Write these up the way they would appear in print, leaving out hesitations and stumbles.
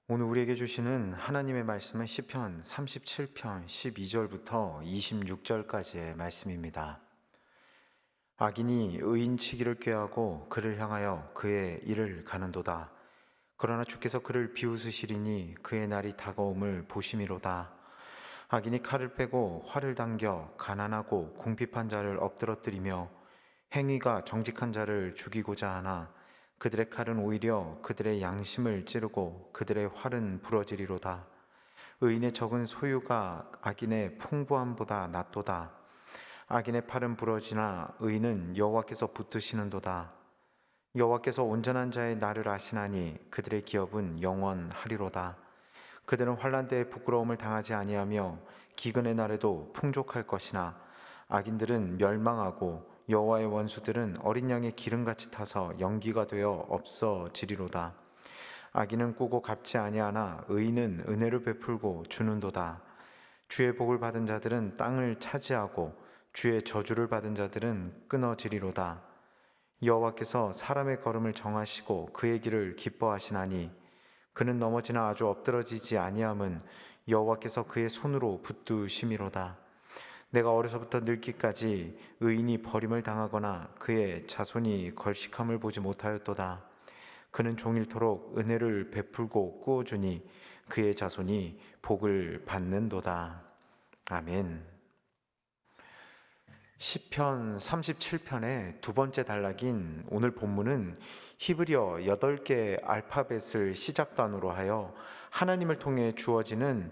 오늘 우리에게 주시는 하나님의 말씀은 시편 37편 12절부터 26절까지의 말씀입니다. 악인이 의인치기를 꾀하고 그를 향하여 그의 일을 가는도다. 그러나 주께서 그를 비웃으시리니 그의 날이 다가옴을 보심이로다. 악인이 칼을 빼고 활을 당겨 가난하고 궁핍한 자를 엎드러뜨리며 행위가 정직한 자를 죽이고자 하나 그들의 칼은 오히려 그들의 양심을 찌르고 그들의 활은 부러지리로다. 의인의 적은 소유가 악인의 풍부함보다 낫도다. 악인의 팔은 부러지나 의인은 여호와께서 붙드시는도다. 여호와께서 온전한 자의 날을 아시나니 그들의 기업은 영원하리로다. 그들은 환난 때에 부끄러움을 당하지 아니하며 기근의 날에도 풍족할 것이나 악인들은 멸망하고 여호와의 원수들은 어린 양의 기름같이 타서 연기가 되어 없어지리로다. 악인은 꾸고 갚지 아니하나 의인은 은혜를 베풀고 주는도다. 주의 복을 받은 자들은 땅을 차지하고 주의 저주를 받은 자들은 끊어지리로다. 여호와께서 사람의 걸음을 정하시고 그의 길을 기뻐하시나니 그는 넘어지나 아주 엎드러지지 아니함은 여호와께서 그의 손으로 붙드심이로다. 내가 어려서부터 늙기까지 의인이 버림을 당하거나 그의 자손이 걸식함을 보지 못하였도다. 그는 종일토록 은혜를 베풀고 꾸어주니 그의 자손이 복을 받는도다. 아멘. 시편 37편의 두 번째 단락인 오늘 본문은 히브리어 8개 알파벳을 시작단으로 하여 하나님을 통해 주어지는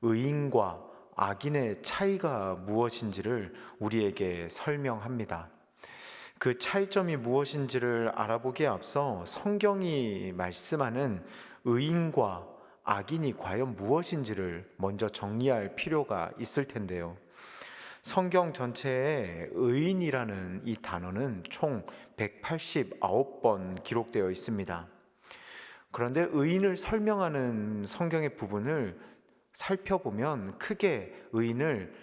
의인과 악인의 차이가 무엇인지를 우리에게 설명합니다. 그 차이점이 무엇인지를 알아보기에 앞서 성경이 말씀하는 의인과 악인이 과연 무엇인지를 먼저 정리할 필요가 있을 텐데요. 성경 전체에 의인이라는 이 단어는 총 189번 기록되어 있습니다. 그런데 의인을 설명하는 성경의 부분을 살펴보면 크게 의인을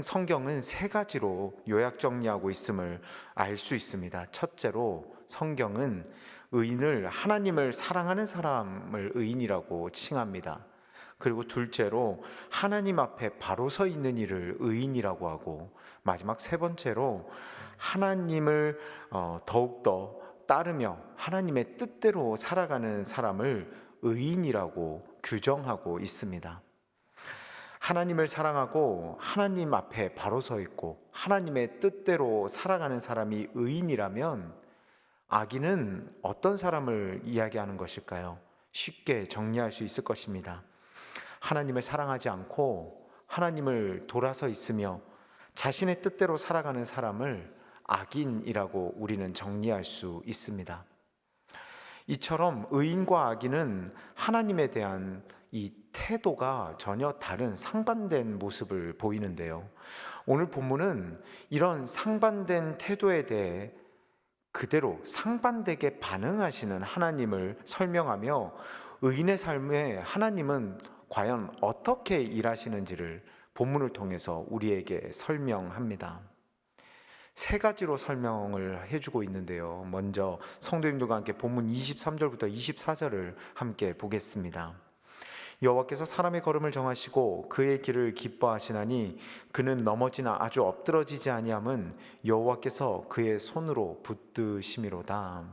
성경은 세 가지로 요약 정리하고 있음을 알 수 있습니다. 첫째로 성경은 의인을 하나님을 사랑하는 사람을 의인이라고 칭합니다. 그리고 둘째로 하나님 앞에 바로 서 있는 이를 의인이라고 하고, 마지막 세 번째로 하나님을 더욱더 따르며 하나님의 뜻대로 살아가는 사람을 의인이라고 규정하고 있습니다. 하나님을 사랑하고 하나님 앞에 바로 서 있고 하나님의 뜻대로 살아가는 사람이 의인이라면 악인은 어떤 사람을 이야기하는 것일까요? 쉽게 정리할 수 있을 것입니다. 하나님을 사랑하지 않고 하나님을 돌아서 있으며 자신의 뜻대로 살아가는 사람을 악인이라고 우리는 정리할 수 있습니다. 이처럼 의인과 악인은 하나님에 대한 이 태도가 전혀 다른 상반된 모습을 보이는데요. 오늘 본문은 이런 상반된 태도에 대해 그대로 상반되게 반응하시는 하나님을 설명하며 의인의 삶에 하나님은 과연 어떻게 일하시는지를 본문을 통해서 우리에게 설명합니다. 세 가지로 설명을 해주고 있는데요. 먼저 성도님들과 함께 본문 23절부터 24절을 함께 보겠습니다. 여호와께서 사람의 걸음을 정하시고 그의 길을 기뻐하시나니 그는 넘어지나 아주 엎드러지지 아니함은 여호와께서 그의 손으로 붙드심이로다.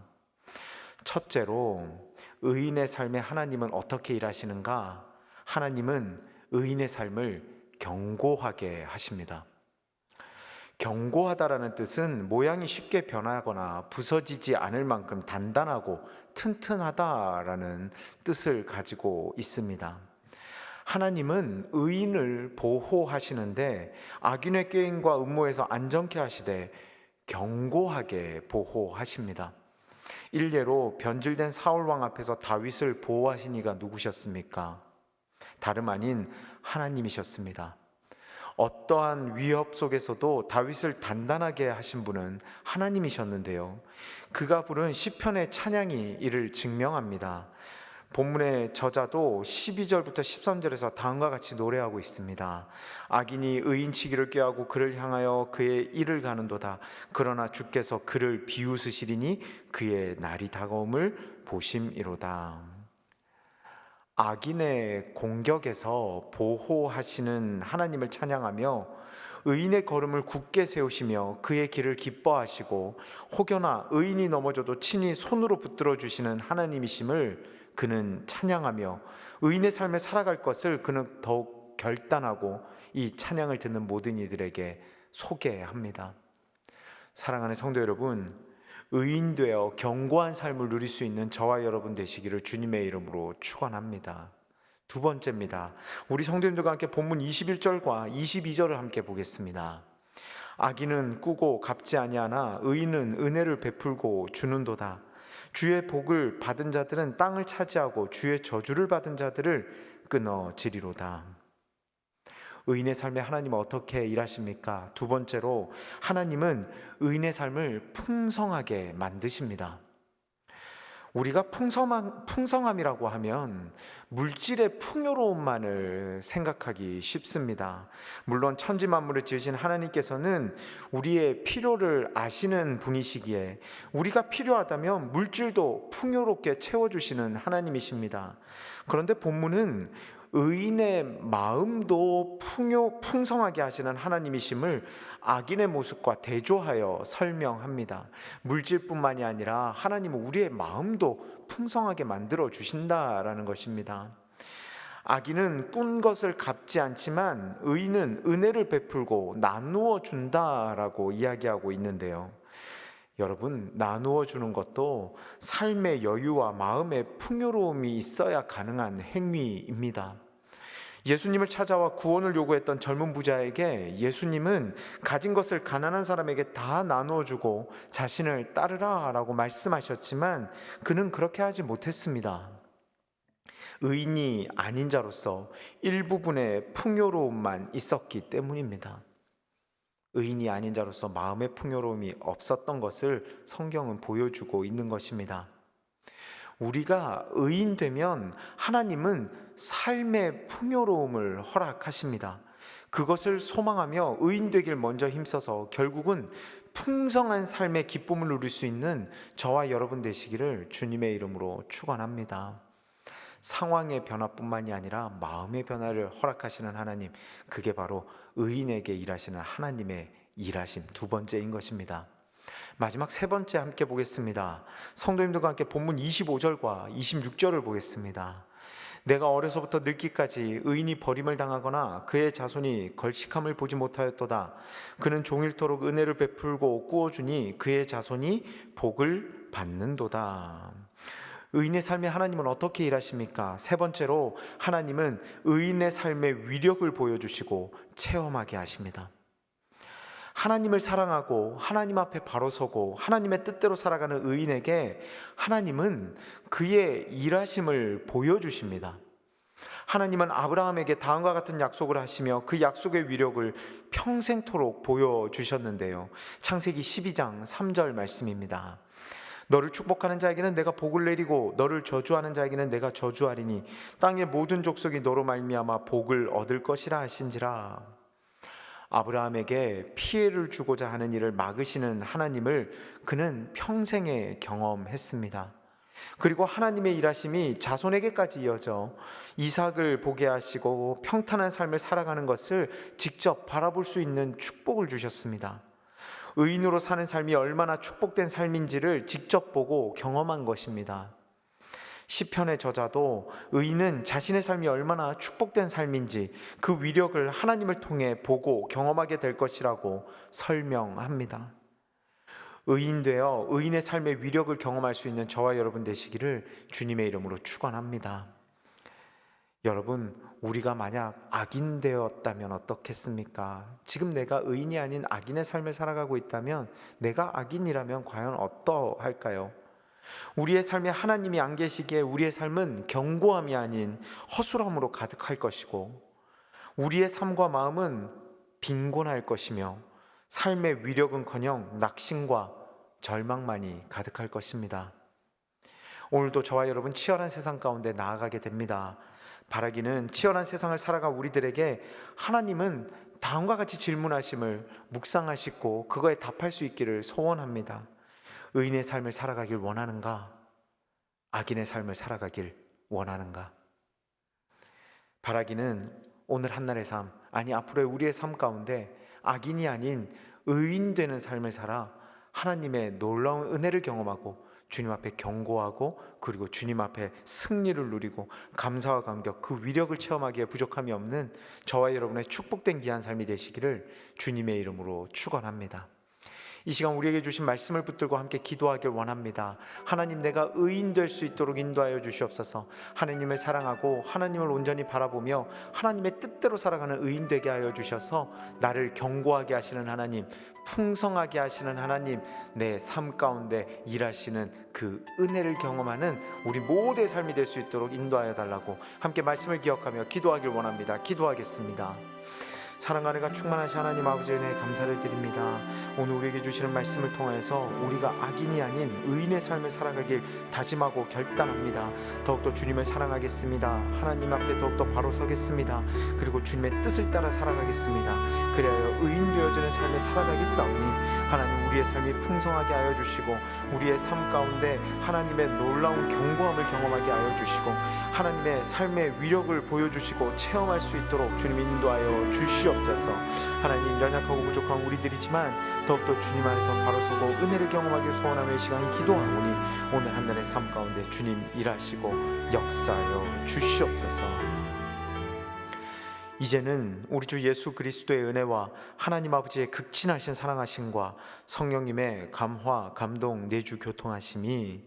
첫째로 의인의 삶에 하나님은 어떻게 일하시는가? 하나님은 의인의 삶을 견고하게 하십니다. 견고하다라는 뜻은 모양이 쉽게 변하거나 부서지지 않을 만큼 단단하고 튼튼하다라는 뜻을 가지고 있습니다. 하나님은 의인을 보호하시는데 악인의 꾀임과 음모에서 안전케 하시되 견고하게 보호하십니다. 일례로 변질된 사울 왕 앞에서 다윗을 보호하신 이가 누구셨습니까? 다름 아닌 하나님이셨습니다. 어떠한 위협 속에서도 다윗을 단단하게 하신 분은 하나님이셨는데요. 그가 부른 시편의 찬양이 이를 증명합니다. 본문의 저자도 12절부터 13절에서 다음과 같이 노래하고 있습니다. 악인이 의인치기를 꾀하고 그를 향하여 그의 일을 가는도다. 그러나 주께서 그를 비웃으시리니 그의 날이 다가옴을 보심이로다. 악인의 공격에서 보호하시는 하나님을 찬양하며 의인의 걸음을 굳게 세우시며 그의 길을 기뻐하시고 혹여나 의인이 넘어져도 친히 손으로 붙들어 주시는 하나님이심을 그는 찬양하며 의인의 삶을 살아갈 것을 그는 더욱 결단하고 이 찬양을 듣는 모든 이들에게 소개합니다. 사랑하는 성도 여러분, 의인되어 견고한 삶을 누릴 수 있는 저와 여러분 되시기를 주님의 이름으로 축원합니다. 두 번째입니다. 우리 성도님들과 함께 본문 21절과 22절을 함께 보겠습니다. 악인은 꾸고 갚지 아니하나 의인은 은혜를 베풀고 주는도다. 주의 복을 받은 자들은 땅을 차지하고 주의 저주를 받은 자들을 끊어지리로다. 의인의 삶에 하나님은 어떻게 일하십니까? 두 번째로 하나님은 의인의 삶을 풍성하게 만드십니다. 우리가 풍성함이라고 하면 물질의 풍요로움만을 생각하기 쉽습니다. 물론 천지 만물을 지으신 하나님께서는 우리의 필요를 아시는 분이시기에 우리가 필요하다면 물질도 풍요롭게 채워주시는 하나님이십니다. 그런데 본문은 의인의 마음도 풍성하게 하시는 하나님이심을 악인의 모습과 대조하여 설명합니다. 물질뿐만이 아니라 하나님은 우리의 마음도 풍성하게 만들어 주신다라는 것입니다. 악인은 꾼 것을 갚지 않지만 의인은 은혜를 베풀고 나누어 준다라고 이야기하고 있는데요. 여러분, 나누어 주는 것도 삶의 여유와 마음의 풍요로움이 있어야 가능한 행위입니다. 예수님을 찾아와 구원을 요구했던 젊은 부자에게 예수님은 가진 것을 가난한 사람에게 다 나누어 주고 자신을 따르라 라고 말씀하셨지만 그는 그렇게 하지 못했습니다. 의인이 아닌 자로서 일부분의 풍요로움만 있었기 때문입니다. 의인이 아닌 자로서 마음의 풍요로움이 없었던 것을 성경은 보여주고 있는 것입니다. 우리가 의인 되면 하나님은 삶의 풍요로움을 허락하십니다. 그것을 소망하며 의인 되길 먼저 힘써서 결국은 풍성한 삶의 기쁨을 누릴 수 있는 저와 여러분 되시기를 주님의 이름으로 축원합니다. 상황의 변화뿐만이 아니라 마음의 변화를 허락하시는 하나님, 그게 바로 의인에게 일하시는 하나님의 일하심 두 번째인 것입니다. 마지막 세 번째 함께 보겠습니다. 성도님들과 함께 본문 25절과 26절을 보겠습니다. 내가 어려서부터 늙기까지 의인이 버림을 당하거나 그의 자손이 걸식함을 보지 못하였도다. 그는 종일토록 은혜를 베풀고 꾸어주니 그의 자손이 복을 받는도다. 의인의 삶에 하나님은 어떻게 일하십니까? 세 번째로 하나님은 의인의 삶의 위력을 보여주시고 체험하게 하십니다. 하나님을 사랑하고 하나님 앞에 바로 서고 하나님의 뜻대로 살아가는 의인에게 하나님은 그의 일하심을 보여주십니다. 하나님은 아브라함에게 다음과 같은 약속을 하시며 그 약속의 위력을 평생토록 보여주셨는데요. 창세기 12장 3절 말씀입니다. 너를 축복하는 자에게는 내가 복을 내리고 너를 저주하는 자에게는 내가 저주하리니 땅의 모든 족속이 너로 말미암아 복을 얻을 것이라 하신지라. 아브라함에게 피해를 주고자 하는 일을 막으시는 하나님을 그는 평생에 경험했습니다. 그리고 하나님의 일하심이 자손에게까지 이어져 이삭을 보게 하시고 평탄한 삶을 살아가는 것을 직접 바라볼 수 있는 축복을 주셨습니다. 의인으로 사는 삶이 얼마나 축복된 삶인지를 직접 보고 경험한 것입니다. 시편의 저자도 의인은 자신의 삶이 얼마나 축복된 삶인지 그 위력을 하나님을 통해 보고 경험하게 될 것이라고 설명합니다. 의인 되어 의인의 삶의 위력을 경험할 수 있는 저와 여러분 되시기를 주님의 이름으로 축원합니다. 여러분, 우리가 만약 악인 되었다면 어떻겠습니까? 지금 내가 의인이 아닌 악인의 삶을 살아가고 있다면, 내가 악인이라면 과연 어떠할까요? 우리의 삶에 하나님이 안 계시기에 우리의 삶은 견고함이 아닌 허술함으로 가득할 것이고, 우리의 삶과 마음은 빈곤할 것이며 삶의 위력은커녕 낙심과 절망만이 가득할 것입니다. 오늘도 저와 여러분 치열한 세상 가운데 나아가게 됩니다. 바라기는 치열한 세상을 살아가 우리들에게 하나님은 다음과 같이 질문하심을 묵상하시고 그거에 답할 수 있기를 소원합니다. 의인의 삶을 살아가길 원하는가? 악인의 삶을 살아가길 원하는가? 바라기는 오늘 한날의 삶, 아니 앞으로의 우리의 삶 가운데 악인이 아닌 의인 되는 삶을 살아 하나님의 놀라운 은혜를 경험하고 주님 앞에 경고하고 그리고 주님 앞에 승리를 누리고 감사와 감격 그 위력을 체험하기에 부족함이 없는 저와 여러분의 축복된 귀한 삶이 되시기를 주님의 이름으로 축원합니다. 이 시간 우리에게 주신 말씀을 붙들고 함께 기도하길 원합니다. 하나님, 내가 의인 될 수 있도록 인도하여 주시옵소서. 하나님을 사랑하고 하나님을 온전히 바라보며 하나님의 뜻대로 살아가는 의인 되게 하여 주셔서 나를 견고하게 하시는 하나님, 풍성하게 하시는 하나님, 내 삶 가운데 일하시는 그 은혜를 경험하는 우리 모두의 삶이 될 수 있도록 인도하여 달라고 함께 말씀을 기억하며 기도하길 원합니다. 기도하겠습니다. 사랑과 은혜가 충만하신 하나님 아버지 은혜에 감사를 드립니다. 오늘 우리에게 주시는 말씀을 통하여서 우리가 악인이 아닌 의인의 삶을 살아가길 다짐하고 결단합니다. 더욱더 주님을 사랑하겠습니다. 하나님 앞에 더욱더 바로 서겠습니다. 그리고 주님의 뜻을 따라 살아가겠습니다. 그리하여 의인 되어지는 삶을 살아가겠사오니 하나님, 우리의 삶이 풍성하게 하여 주시고 우리의 삶 가운데 하나님의 놀라운 견고함을 경험하게 하여 주시고 하나님의 삶의 위력을 보여주시고 체험할 수 있도록 주님 인도하여 주시옵소서. 하나님, 연약하고 부족한 우리들이지만 더욱더 주님 안에서 바로 서고 은혜를 경험하길 소원하며 이 시간 기도하오니 오늘 한날의 삶 가운데 주님 일하시고 역사하여 주시옵소서. 이제는 우리 주 예수 그리스도의 은혜와 하나님 아버지의 극진하신 사랑하심과 성령님의 감화, 감동, 내주 교통하심이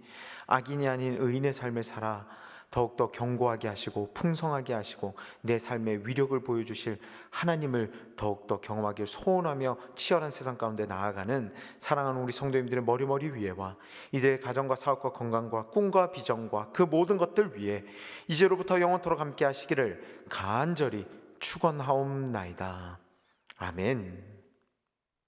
악인이 아닌 의인의 삶을 살아 더욱더 견고하게 하시고 풍성하게 하시고 내 삶의 위력을 보여주실 하나님을 더욱더 경험하길 소원하며 치열한 세상 가운데 나아가는 사랑하는 우리 성도님들의 머리머리 위에와 이들의 가정과 사업과 건강과 꿈과 비전과 그 모든 것들 위에 이제로부터 영원토록 함께 하시기를 간절히 축원하옵나이다. 아멘.